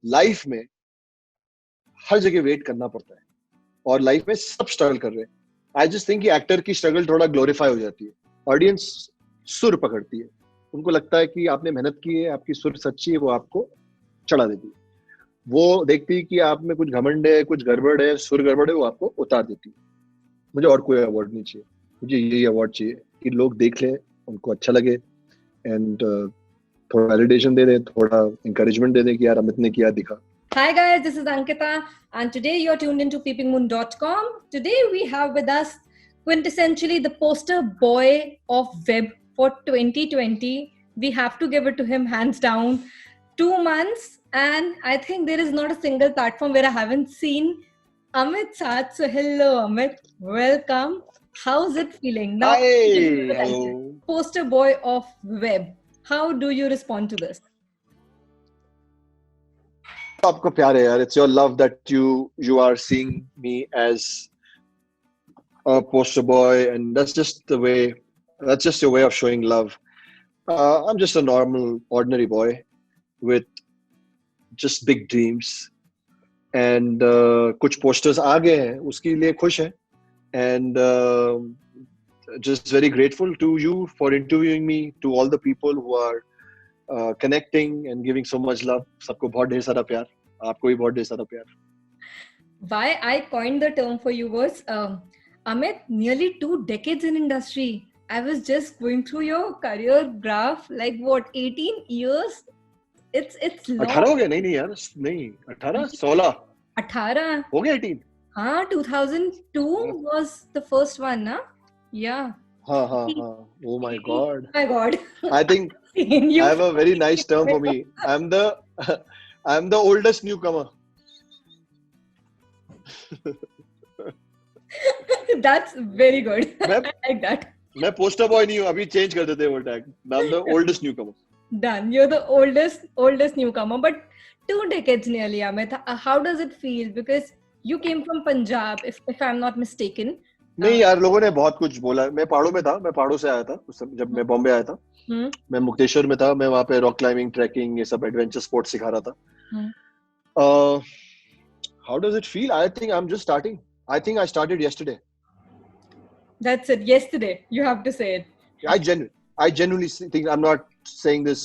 Life में हर जगह wait करना पड़ता है और लाइफ में सब स्ट्रगल कर रहे हैं. आई जस्ट थिंक कि एक्टर की स्ट्रगल थोड़ा ग्लोरीफाई हो जाती है. ऑडियंस सुर पकड़ती है, उनको लगता है कि आपने मेहनत की है, आपकी सुर सच्ची है, वो आपको चढ़ा देती है. वो देखती है कि आप में कुछ घमंड है, कुछ गड़बड़ है, सुर गड़बड़ है, वो आपको उतार देती है. मुझे और कोई अवार्ड नहीं चाहिए, मुझे यही अवार्ड चाहिए कि लोग देख लें, उनको अच्छा लगे एंड थोड़ा वैलिडेशन दे दें, थोड़ा encouragement दे दें कि यार अमित ने किया दिखा. Hi guys, this is Ankita and today you're tuned into peepingmoon.com. Today we have with us quintessentially the poster boy of web for 2020. We have to give it to him hands down. 2 months and I think there is not a single platform where I haven't seen Amit Sath. So hello Amit, welcome. How's it feeling? Now, Hi, hello. Poster boy of web. How do you respond to this? आपका प्यार है यार. It's your love that you are seeing me as a poster boy, and that's just your way of showing love. I'm just a normal, ordinary boy with just big dreams, and कुछ posters आ गए हैं, उसके लिए खुश है, and just very grateful to you for interviewing me, to all the people who are connecting and giving so much love. सबको बहुत ढेर सारा प्यार, आपको भी बहुत ढेर सारा प्यार. Why I coined the term for you was Amit, nearly 2 decades in industry. I was just going through your career graph, like what, 18 years? It's long. 18 हो गया? नहीं यार, नहीं 18, 16 18 हो गया. 18 हाँ, 2002 was the first one, na? Yeah. हाँ. Oh my God. My God. I think I have a very nice term for me. I'm the oldest newcomer. That's very good. I like that. मैं poster boy नहीं हूँ, अभी change कर देते हैं वो tag. I'm the oldest newcomer. Done. You're the oldest newcomer, but 2 decades nearly, Amit. How does it feel? Because you came from Punjab, if I'm not mistaken. नहीं यार, लोगों ने बहुत कुछ बोला. मैं पहाड़ों में था, मैं पहाड़ों से आया था उस समय जब मैं बॉम्बे आया था. मैं मुक्तेश्वर में था, मैं वहाँ पे रॉक क्लाइंबिंग, ट्रैकिंग, ये सब एडवेंचर स्पोर्ट्स सिखा रहा था. How does it feel? I think I'm just starting. I think I started yesterday. That's it. Yesterday. You have to say it. I genuinely think, I'm not saying this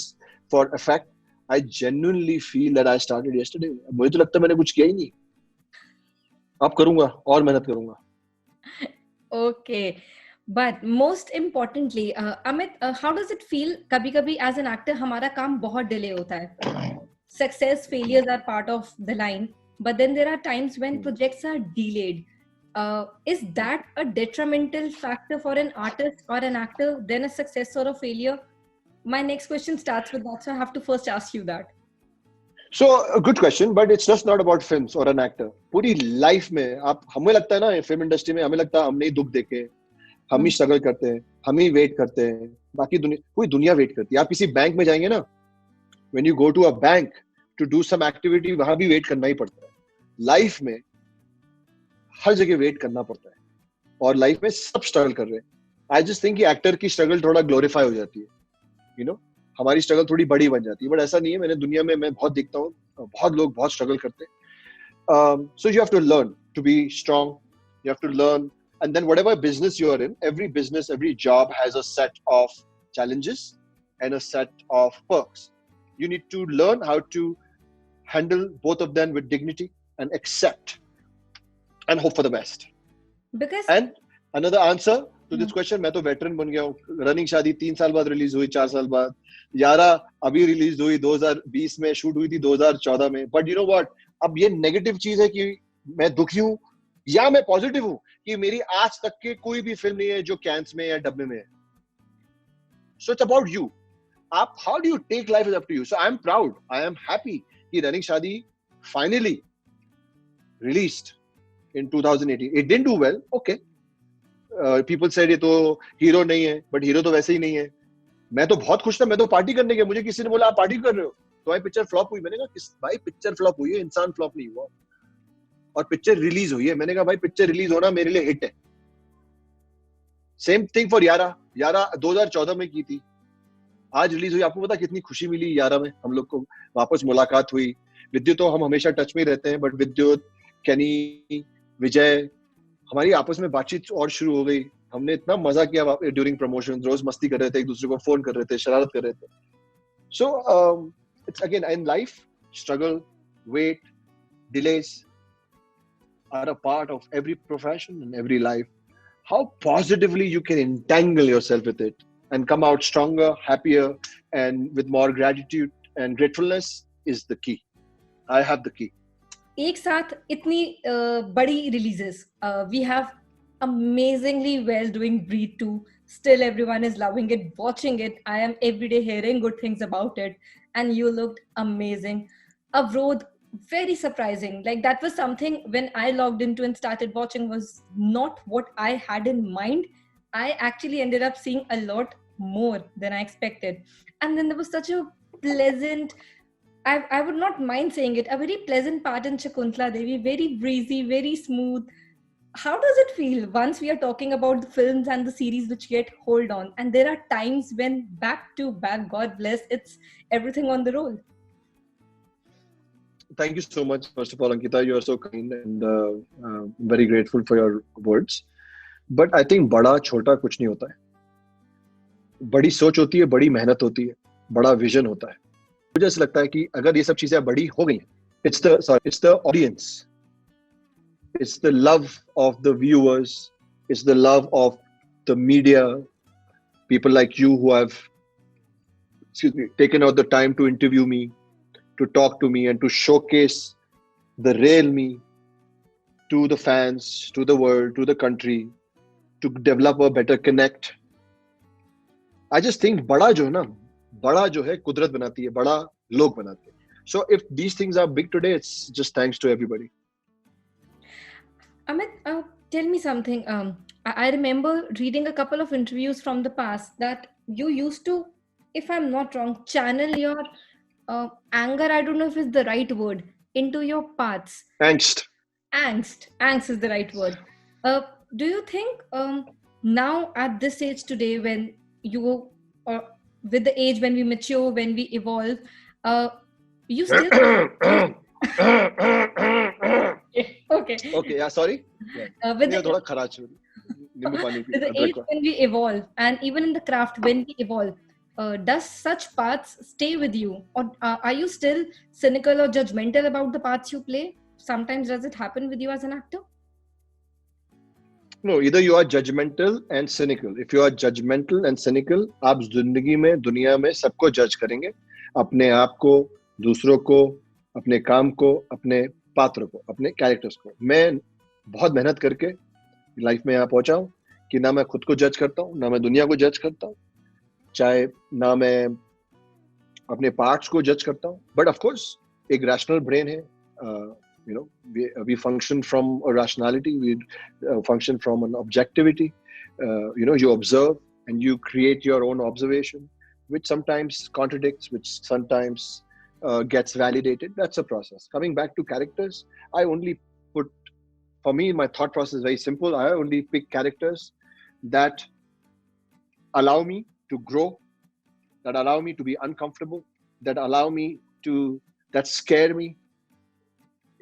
for a fact. I genuinely feel that I started yesterday. मुझे तो लगता है मैंने कुछ किया ही नहीं. अब करूँगा और मेहनत करूँगा. Okay. But most importantly, Amit, how does it feel? कभी-कभी as an actor हमारा काम बहुत delay होता है. Success, failures are part of the line. But then there are times when projects are delayed. Is that a detrimental factor for an artist or an actor than a success or a failure? My next question starts with that, so I have to first ask you that. So a good question, but it's just not about films or an actor. पूरी life में आप, हमें लगता है ना, film industry में हमें लगता है हमने ही दुख देखे, हम ही struggle करते हैं, हम ही wait करते हैं, बाकी पूरी दुनिया wait करती है. आप किसी बैंक में जाएंगे ना, when you go to a bank to do some activity, वहां भी wait करना ही पड़ता है. लाइफ में हर जगह वेट करना पड़ता है और लाइफ में सब स्ट्रगल कर रहे हैं. आई जस्ट थिंक कि एक्टर की स्ट्रगल थोड़ा ग्लोरीफाई हो जाती है, यू नो, हमारी स्ट्रगल थोड़ी बड़ी बन जाती है. बट ऐसा नहीं है. मैंने दुनिया में मैं बहुत देखता हूँ, बहुत लोग बहुत स्ट्रगल करते हैं. So you have to learn to be strong, you have to learn, and then whatever business you are in, every business, every job has a set of challenges and a set of perks. You need to learn how to handle both of them with dignity and accept and hope for the best. Because and another answer to this question, मैं तो veteran बन गया हूँ. Running शादी 3 साल बाद release हुई, 4 साल बाद. यारा अभी रिलीज हुई 2020 में, शूट हुई थी 2014 में. बट यू नो व्हाट, अब ये नेगेटिव चीज है कि मैं दुखी हूँ या मैं पॉजिटिव हूँ कि मेरी आज तक के कोई भी फिल्म नहीं है जो कैंस में या डब्बे में है. So it's about you. आप, how do you take life is up to you. So I'm proud, I am happy कि रनिंग शादी finally released in 2018. It didn't do well, okay. People said ये तो हीरो नहीं है, but hero तो वैसे ही नहीं है. मैं तो बहुत खुश था, मैं तो पार्टी करने गया. मुझे किसी ने बोला आप पार्टी कर रहे हो, तो भाई पिक्चर फ्लॉप हुई. मैंने कहा भाई पिक्चर फ्लॉप हुई है, इंसान फ्लॉप नहीं हुआ. और पिक्चर रिलीज हुई है. मैंने कहा भाई पिक्चर रिलीज होना मेरे लिए हिट है. सेम थिंग फॉर यारा. यारा 2014 में की थी, आज रिलीज हुई. आपको पता कितनी खुशी मिली यारा में, हम लोग को वापस मुलाकात हुई. विद्युत तो हम हमेशा टच में ही रहते हैं, बट विद्युत, केनी, विजय, हमारी आपस में बातचीत और शुरू हो गई. हमने इतना मजा किया ड्यूरिंग प्रमोशन, रोज मस्ती कर रहे थे, एक दूसरे को फोन कर रहे थे, शरारत कर रहे थे. So it's again in life, struggle, wait, delays are a part of every profession and every life. How positively you can entangle yourself with it and come out stronger, happier, and with more gratitude and gratefulness is the key. I have the key. एक साथ इतनी बड़ी releases, we have amazingly well doing Breathe 2. Still everyone is loving it, watching it. I am every day hearing good things about it, and you looked amazing. Avrodh, very surprising. Like that was something when I logged into and started watching was not what I had in mind. I actually ended up seeing a lot more than I expected. And then there was such a pleasant, I would not mind saying it, a very pleasant part in Shakuntala Devi, very breezy, very smooth. How does it feel once we are talking about the films and the series which get hold on, and there are times when back to back, God bless, it's everything on the roll? Thank you so much. First of all, Ankita, you are so kind and very grateful for your words. But I think बड़ा छोटा कुछ नहीं होता है. बड़ी सोच होती है, बड़ी मेहनत होती है, बड़ा विजन होता है. मुझे ऐसा लगता है कि अगर ये सब चीजें बड़ी हो गई, it's the audience, it's the love of the viewers, it's the love of the media, people like you who have taken out the time to interview me, to talk to me and to showcase the real me to the fans, to the world, to the country, to develop a better connect. I just think बड़ा जो है ना, बड़ा जो है कुदरत बनाती है, बड़ा लोग बनाते हैं. So if these things are big today, it's just thanks to everybody. Amit, tell me something. I remember reading a couple of interviews from the past that you used to, if I'm not wrong, channel your anger, I don't know if it's the right word, into your parts. Angst. Angst is the right word. Do you think now at this age today, when you, or with the age when we mature, when we evolve, you still okay, yeah, sorry. With the age when we evolve, and even in the craft when we evolve, does such paths stay with you, or are you still cynical or judgmental about the parts you play? Sometimes does it happen with you as an actor? No, either you are judgmental and cynical. If you are judgmental and cynical, आप जिंदगी में, दुनिया में सबको जज करेंगे, अपने आप को, दूसरों को, अपने काम को, अपने पात्र को, अपने कैरेक्टर्स को. मैं बहुत मेहनत करके लाइफ में यहाँ पहुंचा हूँ कि ना मैं खुद को जज करता हूँ, ना मैं दुनिया को जज करता हूँ, चाहे ना मैं अपने पार्ट्स को जज करता हूँ. बट ऑफ कोर्स एक रैशनल ब्रेन है. You know, we function from a rationality, we function from an objectivity. You know, you observe and you create your own observation, which sometimes contradicts, which sometimes gets validated. That's a process. Coming back to characters, I only put, for me, my thought process is very simple. I only pick characters that allow me to grow, that allow me to be uncomfortable, that allow me to, that scare me,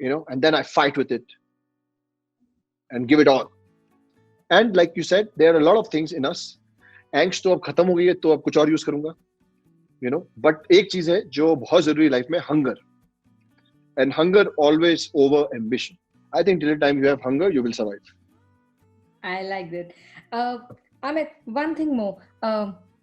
you know, and then I fight with it and give it all. And like you said, there are a lot of things in us. Angst तो अब खत्म हो गई है, तो अब कुछ और यूज करूंगा, you know. But एक चीज है जो बहुत जरूरी लाइफ में, hunger. And hunger always over ambition. I think till the time you have hunger, you will survive. I like that. Amit, one thing more.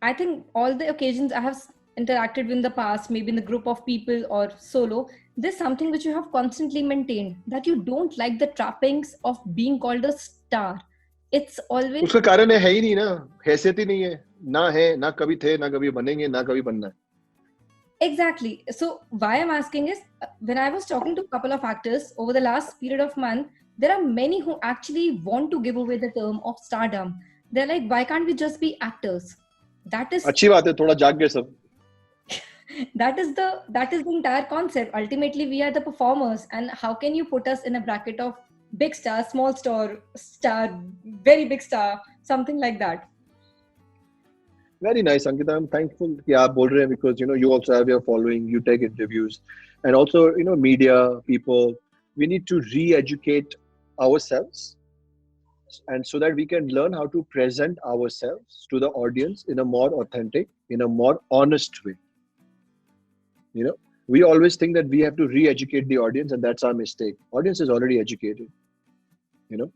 I think all the occasions I have interacted with in the past, maybe in a group of people or solo, there's something which you have constantly maintained, that you don't like the trappings of being called a star. It's always... उसका कारण है ही नहीं ना, हैसियत ही नहीं है, ना है, ना कभी थे, ना कभी बनेंगे, ना कभी बनना है. Exactly. So why I'm asking is, when I was talking to a couple of actors over the last period of month, there are many who actually want to give away the term of stardom. They're like, why can't we just be actors? That is... अच्छी बात है, थोड़ा जाग गए सब. that is the entire concept. Ultimately, we are the performers, and how can you put us in a bracket of big star, small star, very big star, something like that? Very nice, Ankita. I'm thankful कि आप बोल रहे हैं because you also have your following, you take interviews, and also media people. We need to re-educate ourselves, and so that we can learn how to present ourselves to the audience in a more authentic, in a more honest way. You know, we always think that we have to re-educate the audience, and that's our mistake. Audience is already educated. You know,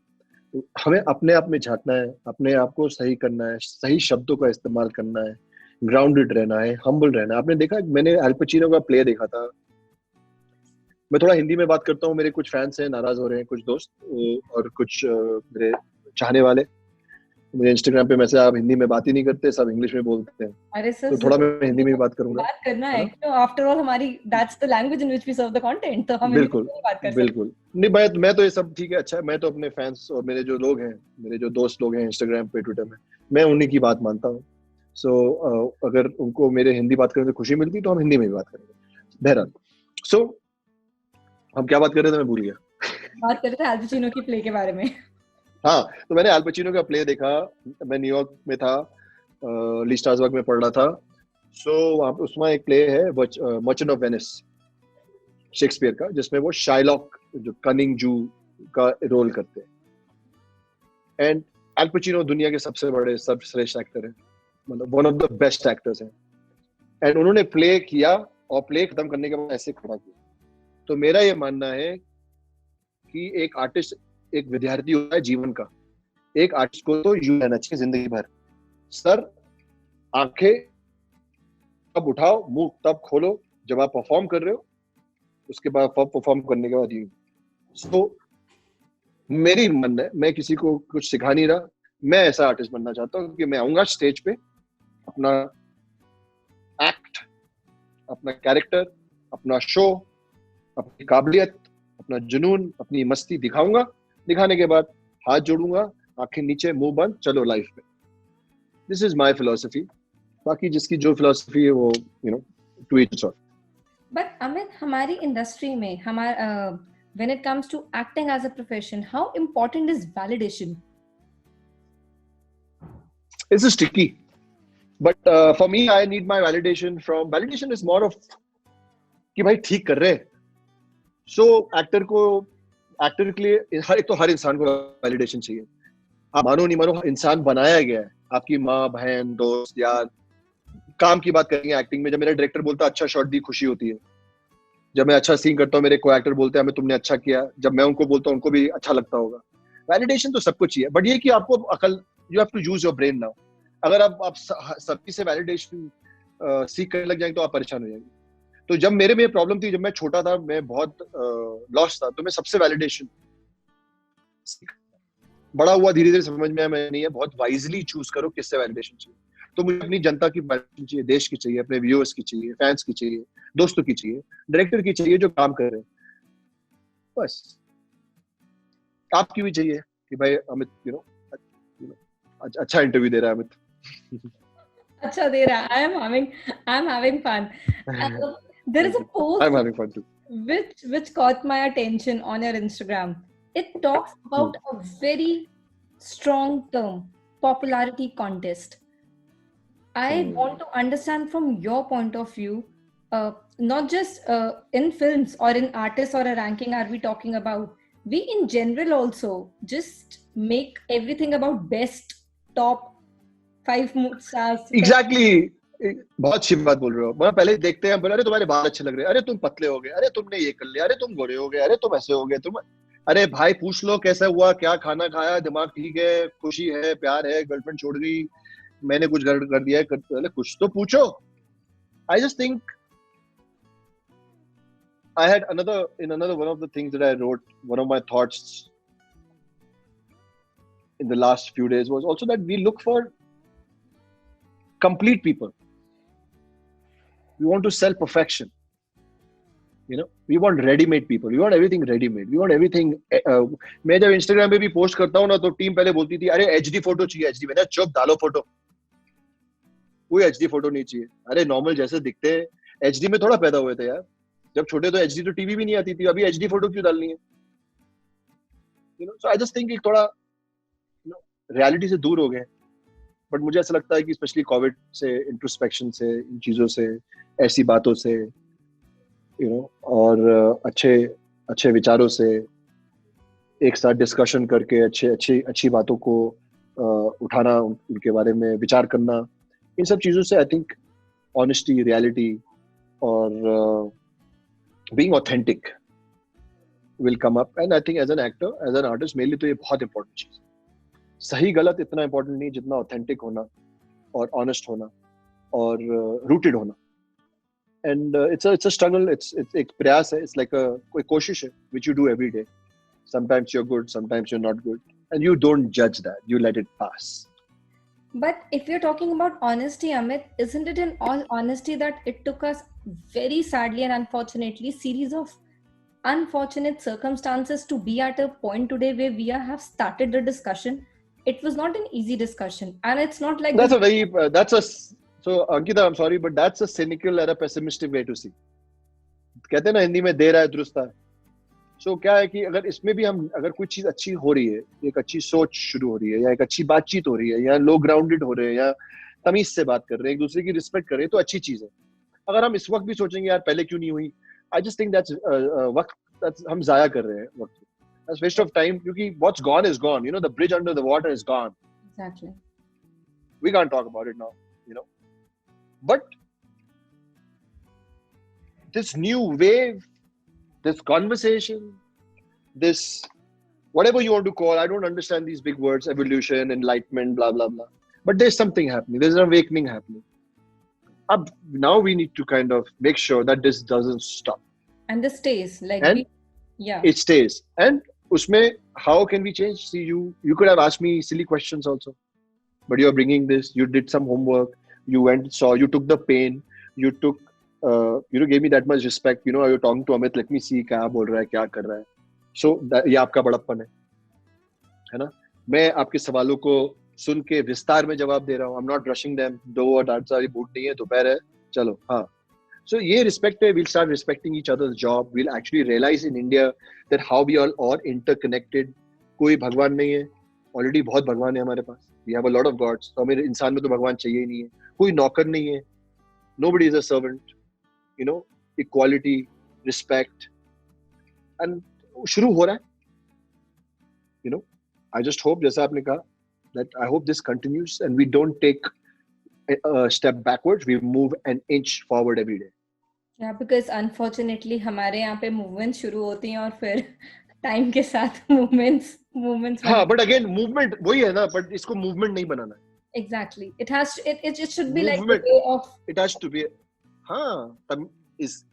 हमें अपने आप में झांकना है, अपने आप को सही करना है, सही शब्दों का इस्तेमाल करना है, ग्राउंडेड रहना है, हम्बल रहना है. आपने देखा, मैंने अल पचिनो का प्ले देखा था. मैं थोड़ा हिंदी में बात करता हूँ, मेरे कुछ फैंस हैं, नाराज हो रहे हैं, कुछ दोस्त और कुछ मेरे चाहने वाले मुझे इंस्टाग्राम पे मैसेज, आप हिंदी में बात ही नहीं करते, सब इंग्लिश में बोलते हैं. अरे सर, तो थोड़ा मैं हिंदी में ही बात करूंगा. बात करना है है, ना? तो आफ्टर ऑल हमारी that's the language in which we serve the content, तो हम बिल्कुल हिंदी में बात कर सकते हैं. बिल्कुल. नहीं, मैं तो ये सब ठीक है, अच्छा है. मैं तो अपने फैंस और मेरे जो लोग हैं, मेरे जो दोस्त लोग हैं इंस्टाग्राम पे, ट्विटर में, मैं उन्हीं की बात मानता हूँ. सो अगर उनको मेरे हिंदी बात करने से खुशी मिलती तो हम हिंदी में भी बात करेंगे. बहरहाल, सो हम क्या बात कर रहे थे, मैं भूल गया. बात कर रहे थे अल पचिनो की प्ले के बारे में. हाँ, तो मैंने अल पचिनो का प्ले देखा. मैं न्यूयॉर्क में था, ली स्ट्रासबर्ग में पढ़ रहा था. सो वहाँ पे उसमें एक प्ले है मर्चेंट ऑफ वेनिस, शेक्सपियर का, जिसमें वो शाइलॉक, जो कनिंग जू का रोल करते हैं. एंड अल पचिनो दुनिया के सबसे बड़े, सर्वश्रेष्ठ एक्टर हैं, मतलब one of the best actors हैं. एंड उन्होंने प्ले किया और प्ले खत्म करने के बाद ऐसे खड़ा किया. तो मेरा ये मानना है कि एक आर्टिस्ट, एक विद्यार्थी होता है जीवन का. एक आर्टिस्ट को तो यूं रहना चाहिए जिंदगी भर, सर आंखें तब उठाओ, मुंह तब खोलो जब आप परफॉर्म कर रहे हो, उसके बाद परफॉर्म करने के बाद यूं. सो मेरी मन है, मैं किसी को कुछ सिखा नहीं रहा. मैं ऐसा आर्टिस्ट बनना चाहता हूँ कि मैं आऊंगा स्टेज पे, अपना एक्ट, अपना कैरेक्टर, अपना शो, अपनी काबिलियत, अपना जुनून, अपनी मस्ती दिखाऊंगा. दिखाने के बाद हाथ जोड़ूंगा, आंखें नीचे, मुंह बंद, चलो लाइफ पे. This is my philosophy. बाकी जिसकी जो फिलॉसफी है वो to each of. But Amit, हमारी इंडस्ट्री में हमारा when it comes to acting as a profession, how important is validation? This is tricky, but for me I need my validation from, validation is more of कि भाई ठीक कर रहे हैं. So actor के लिए हर इंसान को वैलिडेशन चाहिए. आप मानो नहीं मानो, इंसान बनाया गया है. आपकी माँ, बहन, दोस्त, यार. काम की बात करेंगे एक्टिंग में, जब मेरा डायरेक्टर बोलता है अच्छा शॉट दी, खुशी होती है. जब मैं अच्छा सीन करता हूँ, मेरे को एक्टर बोलते हैं हमें तुमने अच्छा किया, जब मैं उनको बोलता हूँ उनको भी अच्छा लगता होगा. वैलिडेशन तो सबको चाहिए, बट ये कि आपको अकल, you have to use your brain now. अगर आप सबकी से वैलिडेशन सीख करने लग जाएंगे तो आप परेशान हो जाएंगे. तो जब मेरे में प्रॉब्लम थी, जब मैं छोटा था, मैं बहुत लॉस्ट था, तो मैं सबसे वैलिडेशन, बड़ा हुआ धीरे धीरे समझ में आया मैं नहीं है, बहुत वाइजली चूज करो किससे वैलिडेशन चाहिए. तो मुझे अपनी जनता की वैलिडेशन चाहिए, देश की चाहिए, अपने व्यूअर्स की चाहिए, फैंस की चाहिए, दोस्तों की चाहिए, डायरेक्टर की चाहिए जो काम कर रहे हैं. बस आपकी भी चाहिए कि भाई अमित अच्छा इंटरव्यू दे रहा है अमित. अच्छा दे रहा है. I am having fun. There is a post I'm having fun too. which caught my attention on your Instagram. It talks about a very strong term, popularity contest. I want to understand from your point of view, not just in films or in artists or a ranking are we talking about. We in general also just make everything about best, top 5 stars. Exactly. बहुत अच्छी बात बोल रहे हो. मतलब पहले देखते हैं, बोले अरे तुम्हारे बाल अच्छे लग रहे हैं, अरे तुम पतले हो गए, अरे तुमने ये कर लिया, अरे तुम गोरे हो गए, अरे तुम ऐसे हो गए, तुम, अरे भाई पूछ लो कैसा हुआ, क्या खाना खाया, दिमाग ठीक है, खुशी है, प्यार है, गर्लफ्रेंड छोड़ गई, मैंने कुछ कर दिया है, कुछ तो पूछो. I just think I had another one of the things that I wrote, one of my thoughts in the last few days was also that we look for complete people. We want to sell perfection. We want ready-made people. We want everything ready-made. We want everything. मैं जब Instagram पे भी post करता हूँ ना, तो team पहले बोलती थी अरे HD फोटो चाहिए, HD. मैंने चुप, डालो फोटो. कोई HD फोटो नहीं चाहिए. अरे नॉर्मल जैसे दिखते हैं, HD में थोड़ा पैदा हुए थे यार. जब छोटे तो HD तो टीवी भी नहीं आती थी, अभी HD फोटो क्यों डालनी है? So I just think थोड़ा रियलिटी से दूर हो गए. बट मुझे ऐसा लगता है कि स्पेशली कोविड से, इंट्रोस्पेक्शन से, इन चीज़ों से, ऐसी बातों से, और अच्छे विचारों से एक साथ डिस्कशन करके अच्छी बातों को उठाना, उनके बारे में विचार करना, इन सब चीज़ों से आई थिंक ऑनेस्टी, रियलिटी और being authentic will come up. And I think as an actor, as an artist, मेरे लिए तो ये बहुत इंपॉर्टेंट चीज़ है. सही गलत इतना इंपॉर्टेंट नहीं जितना ऑथेंटिक होना और ऑनेस्ट होना और रूटेड होना. And it's a struggle, it's एक प्रयास है, इट्स लाइक कोई कोशिश है which you do every day. Sometimes you're good, sometimes you're not good, and you don't judge that, you let it pass. But if you're talking about honesty, Amit, isn't it in all honesty that it took us very sadly and unfortunately series of unfortunate circumstances to be at a point today where we have started the discussion? It was not an easy discussion, and it's not like so Ankita, I'm sorry, but that's a cynical and a pessimistic way to see. कहते हैं ना हिंदी में, देर है दुरुस्त है. So, क्या है कि अगर इसमें भी हम, अगर कोई चीज अच्छी हो रही है, एक अच्छी सोच शुरू हो रही है, या एक अच्छी बातचीत हो रही है, या लोग ग्राउंडेड हो रहे हैं, या तमीज से बात कर रहे हैं, एक दूसरे की रिस्पेक्ट कर रहे हैं, तो अच्छी चीज है. अगर हम इस वक्त भी सोचेंगे यार पहले क्यों नहीं हुई, आई जस्ट थिंक दैट्स वक्त हम जाया कर रहे हैं वक्त. दैट्स वेस्ट ऑफ टाइम, क्योंकि what's gone is gone. The bridge under the water is gone. exactly. We can't talk about it now. But this new wave, this conversation, this whatever you want to call, I don't understand these big words, evolution, enlightenment, blah blah blah, but there's something happening, there's an awakening happening. Now we need to kind of make sure that this doesn't stop, and this stays like and it stays. And usme how can we change? See, you could have asked me silly questions also, but you're bringing this, you did some homework, you went, saw, you took the pain, you took gave me that much respect. You're talking to Amit, let me see क्या बोल रहा है, क्या कर रहा है. So ये आपका बड़प्पन है ना. मैं आपके सवालों को सुन के विस्तार में जवाब दे रहा हूँ. I'm not rushing them. 2 और 8 सारी बूट नहीं है, दोपहर है, चलो. हाँ. So ये respect है. We'll start respecting each other's job. We'll actually realize in India that how we all are interconnected. कोई भगवान नहीं है. Already बहुत भगवान है हमारे पास. We have a lot of gods. तो हमें इंसान में तो भगवान चाहिए ही नहीं है. कोई नौकर नहीं है. Nobody is a servant. Equality, respect, and शुरू हो रहा है. I just hope, जैसा आपने कहा, that I hope this continues and we don't take a step backwards, we move an inch forward every day. Yeah, because unfortunately हमारे यहाँ पे movements शुरू होती हैं और फिर time के साथ movements हाँ, but again movement वही है ना, but इसको movement नहीं बनाना है. Exactly, it should be movement, like a way of, it has to be. Is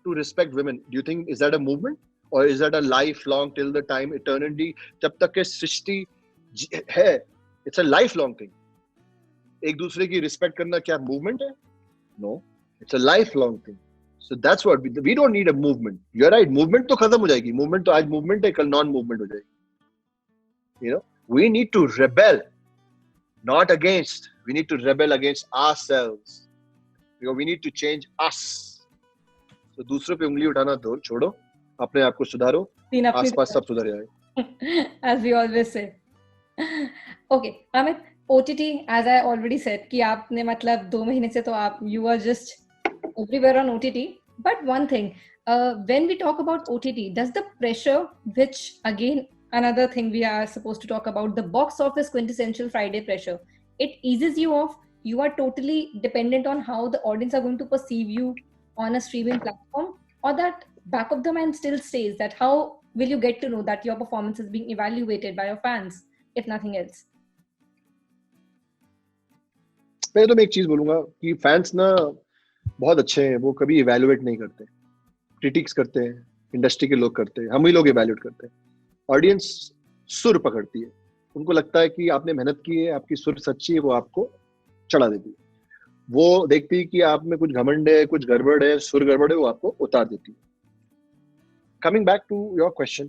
to respect women. Do you think is that a movement, or is that a lifelong, till the time eternity, जब तक के सृष्टि है? It's a lifelong thing. एक दूसरे की respect करना क्या movement है? No, it's a lifelong thing. So that's what we don't need a movement. You're right. Movement तो खत्म हो जाएगी. Movement तो आज movement है, कल non-movement हो जाएगी. We need to rebel, not against. We need to rebel against ourselves. Because we need to change us. So दूसरों पे उंगली उठाना छोड़ो, अपने आप को सुधारो, आसपास सब सुधर जाएगा. As we always say. Okay, Amit, OTT, as I already said, कि आपने मतलब 2 महीने से तो आप you are just everywhere on OTT. But one thing, when we talk about OTT, does the pressure, which again another thing we are supposed to talk about, the box office quintessential Friday pressure, it eases you off? You are totally dependent on how the audience are going to perceive you on a streaming platform, or that back of the mind still stays, that how will you get to know that your performance is being evaluated by your fans, if nothing else? मैं तो एक चीज बोलूंगा कि fans ना बहुत अच्छे हैं, वो कभी इवैल्यूएट नहीं करते. क्रिटिक्स करते हैं, इंडस्ट्री के लोग करते हैं, हम ही लोग इवैल्यूएट करते हैं. ऑडियंस सुर पकड़ती है. उनको लगता है कि आपने मेहनत की है, आपकी सुर सच्ची है, वो आपको चढ़ा देती है. वो देखती है कि आप में कुछ घमंड है, कुछ गड़बड़ है, सुर गड़बड़ है, वो आपको उतार देती है. Coming back to your question,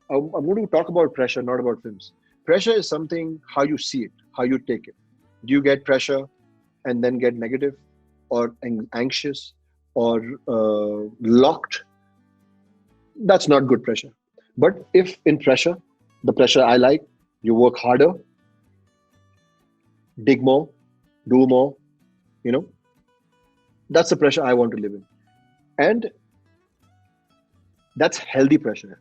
I'm going to talk about pressure, not about films. Pressure is something, how you see it, how you take it. Do you get pressure and then get negative or anxious or locked? That's not good pressure. But if in pressure, the pressure I like, you work harder, dig more, do more, you know. That's the pressure I want to live in. And that's healthy pressure.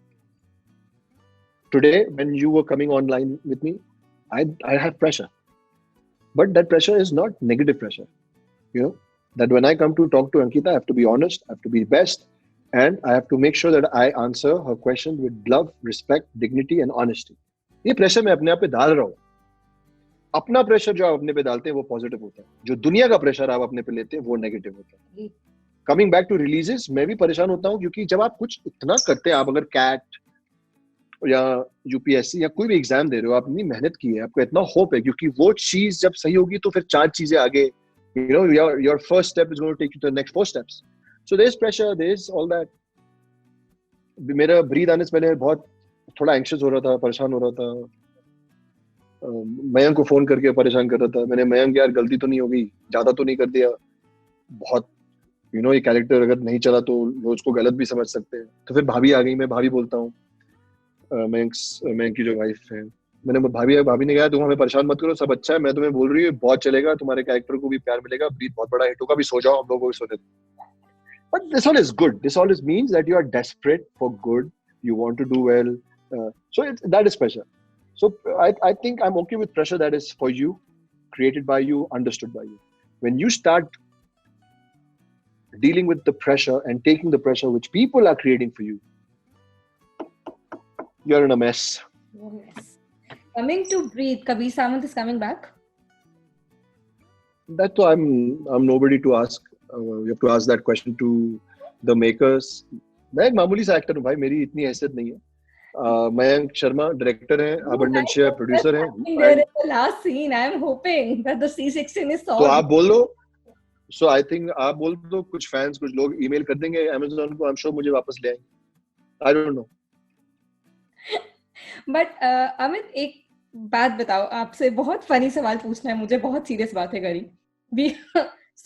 Today, when you were coming online with me, I have pressure. But that pressure is not negative pressure. You know, that when I come to talk to Ankita, I have to be honest, I have to be best, and I have to make sure that I answer her question with love, respect, dignity and honesty. ये pressure मैं अपने आप पे डाल रहा हूँ. अपना pressure जो आप अपने पे डालते हैं वो पॉजिटिव होता है. जो दुनिया का प्रेशर आप अपने पे लेते हैं वो नेगेटिव होता है. कमिंग बैक टू रिलीजेस, मैं भी परेशान होता हूँ क्योंकि जब आप कुछ इतना करते हैं, आप अगर कैट या यूपीएससी या कोई भी एग्जाम दे रहे हो, आप इतनी मेहनत की है, आपको इतना होप है, क्योंकि वो चीज जब सही होगी तो फिर 4 चीजें आगे, you know, your first step is going to take you to the next 4 steps. So there's pressure, there's all that. मेरा ब्रीथ आने से पहले बहुत थोड़ा एंग्शियस हो रहा था, परेशान हो रहा था. मयंक को फोन करके परेशान कर रहा था. मैंने, मयंक यार गलती तो नहीं होगी, ज्यादा तो नहीं कर दिया, बहुत यू नो ये कैरेक्टर अगर नहीं चला तो लोग उसको गलत भी समझ सकते हैं. तो फिर भाभी आ गई, मैं भाभी बोलता हूँ, मयंक की जो वाइफ है. मैंने भाभी ने कहा तुम हमें परेशान मत करो, सब अच्छा है, मैं तुम्हें बोल रही हूँ बहुत चलेगा, तुम्हारे कैरेक्टर को भी प्यार मिलेगा, ब्रीथ बहुत बड़ा हिट होगा, भी सो जाओ, हम लोग को भी सोने दो. But this all is good. This always means that you are desperate for good. You want to do well. So that is pressure. So I think I'm okay with pressure that is for you, created by you, understood by you. When you start dealing with the pressure and taking the pressure which people are creating for you, you're in a mess. Yes. Coming to Breathe, Kabir Samant is coming back. That I'm nobody to ask. You have to ask that question to the makers. मैं एक मामूली सा actor हूँ भाई, मेरी इतनी हैसियत नहीं है. मयंक शर्मा डायरेक्टर हैं, अबंडेंशिया प्रोड्यूसर हैं. There is the last scene. I am hoping that the C16 is solved. तो आप बोल दो. So I think आप बोल दो, कुछ फैंस, कुछ लोग ईमेल कर देंगे Amazon को, I'm sure मुझे वापस ले आएंगे. I don't know. But Amit, एक बात बताओ, आपसे बहुत फनी सवाल पूछना है मुझे, बहुत सीरियस बातें करी.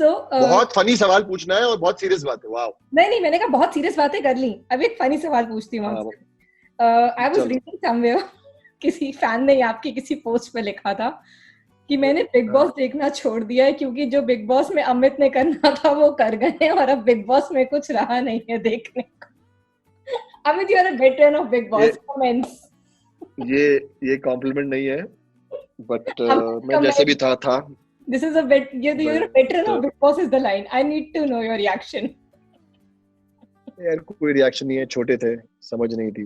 बहुत फनी सवाल पूछना है और बहुत सीरियस बात है. वाओ. नहीं, मैंने कहा बहुत सीरियस बातें कर ली, अब एक फनी सवाल पूछती हूँ आपसे. आई वाज रीडिंग समवेयर, किसी फैन ने आपकी किसी पोस्ट पे लिखा था कि मैंने बिग बॉस देखना छोड़ दिया है क्योंकि जो बिग बॉस में अमित ने करना था वो कर गए और अब बिग बॉस में कुछ रहा नहीं है देखने को. Amit, you are a veteran of Bigg Boss. Comments. ये कॉम्प्लीमेंट नहीं है, बट मैं जैसे भी था. This is you're a veteran of Big Boss is the line. I need to know your reaction. यार कोई रिएक्शन नहीं है, छोटे थे, समझ नहीं थी.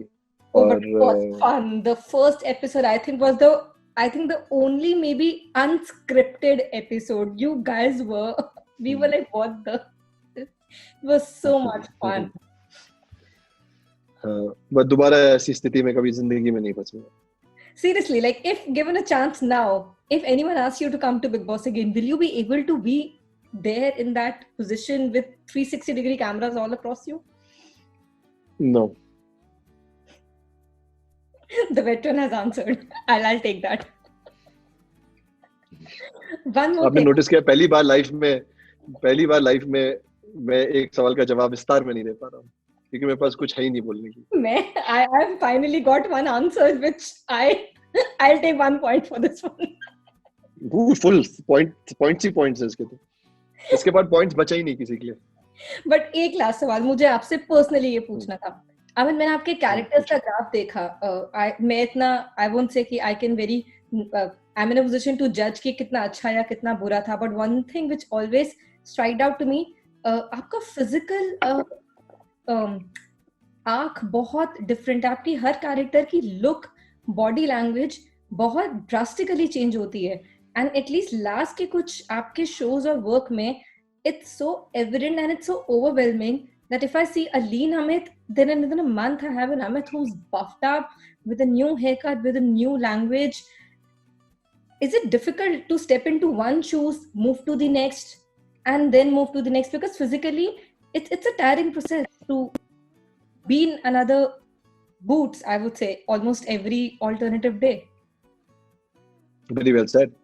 But it was fun. The first episode I think was the only maybe unscripted episode. You guys we were like, what the? It was so much fun. But दोबारा ऐसी स्थिति में कभी जिंदगी में नहीं फंसूंगा. Seriously, like if given a chance now, if anyone asks you to come to Big Boss again, will you be able to be there in that position with 360-degree cameras all across you? No. The veteran has answered. I'll take that. One more. आपने notice किया, पहली बार life में मैं एक सवाल का जवाब विस्तार में नहीं दे पा रहा हूँ क्योंकि मेरे पास कुछ है ही नहीं बोलने की. I finally got one answer which I'll take 1 point for this one. Full points है इसके तो. इसके बाद पॉइंट्स बचा ही नहीं किसी के लिए. बट एक लास्ट सवाल मुझे आपसे पर्सनली ये पूछना था. अमित, मैंने आपके कैरेक्टर्स का ग्राफ देखा. मैं इतना आई वोंट से कि I can very I am in a position to जज कि कितना अच्छा या कितना बुरा था. But one thing which always strike out to me, आपका फिजिकल आंख बहुत डिफरेंट है. आपकी हर कैरेक्टर की लुक, बॉडी लैंग्वेज बहुत ड्रास्टिकली चेंज होती है. एंड एटलीस्ट लास्ट के कुछ आपके शोज और वर्क में it's so evident and it's so overwhelming that if I see a lean Amit, then within a month I have an Amit who's buffed up with a new haircut, with a new language. Is it difficult to step into one shoes, move to the next, and then move to the next? Because physically, it's a tiring process to be in another boots, I would say, almost every alternative day. Very well said.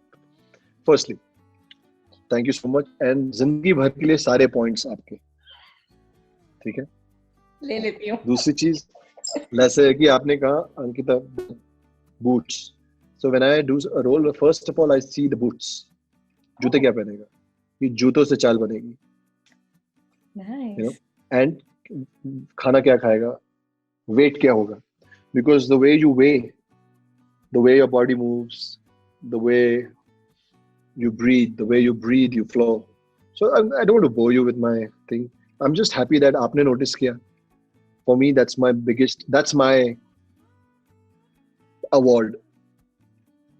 Firstly, thank you so much. And जिंदगी भर के लिए सारे points आपके, ठीक है, ले लेती हूँ. दूसरी चीज जैसे कि आपने कहा Ankita, boots. So when I do a role, first of all I see the boots. जूते क्या पहनेगा, ये जूतों से चाल बनेगी, you know, Nice. and खाना क्या खाएगा, weight क्या होगा, because the way you weigh, the way your body moves, the way you breathe, you flow. So I don't want to bore you with my thing. I'm just happy that आपने notice किया. For me, that's my award.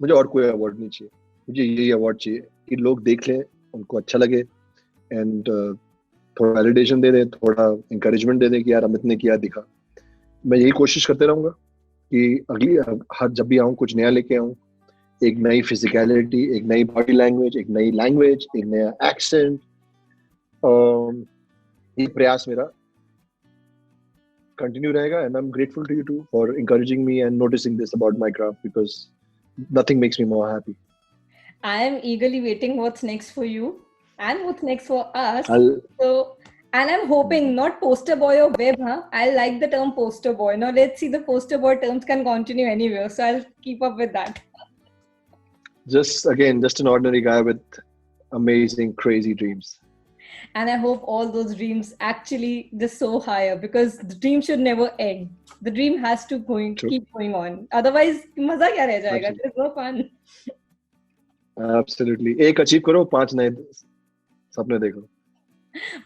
मुझे और कोई award नहीं चाहिए. मुझे यही award चाहिए कि लोग देख लें, उनको अच्छा लगे, and थोड़ा validation दे दें, थोड़ा encouragement दे दें कि यार अमित ने किया दिखा. मैं यही कोशिश करते रहूंगा कि अगली हर जब भी आऊँ कुछ नया लेके आऊँ, एक नई फिजिकलिटी, एक नई बॉडी लैंग्वेज, एक नई लैंग्वेज, एक नया एक्सेंट. ये प्रयास मेरा कंटिन्यू रहेगा, and I am grateful to you too for encouraging me and noticing this about my craft, because nothing makes me more happy. I am eagerly waiting what's next for you and what's next for us. So, and I'm hoping not poster boy or web, huh? I like the term poster boy. Now let's see the poster boy terms can continue anywhere. So I'll keep up with that. Just an ordinary guy with amazing, crazy dreams. And I hope all those dreams actually just soar higher, because the dream should never end. The dream has to keep going on. Otherwise, maza kya reh jayega? There's no fun. Absolutely. एक achieve करो, 5 नए सपने देखो.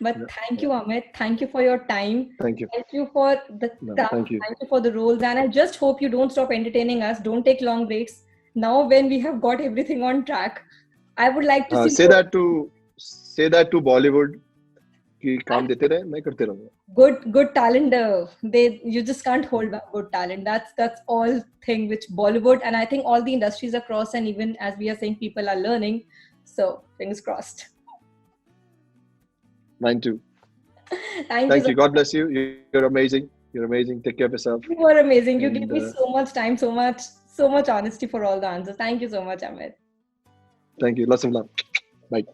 But thank you, Amit. Thank you for your time. Thank you. Thank you for the craft. Thank you. Thank you for the roles. And I just hope you don't stop entertaining us. Don't take long breaks. Now, when we have got everything on track, I would like to see say that to Bollywood कि काम देते रहे, मैं करते रहूँगा. Good talent. You just can't hold back good talent. That's all thing which Bollywood, and I think all the industries across, and even as we are saying, people are learning. So fingers crossed. Mine too. Thank you. God bless you. You're amazing. Take care of yourself. You are amazing. You gave me so much time, so much honesty for all the answers. Thank you so much, Amit. Thank you. Lots of love. Bye.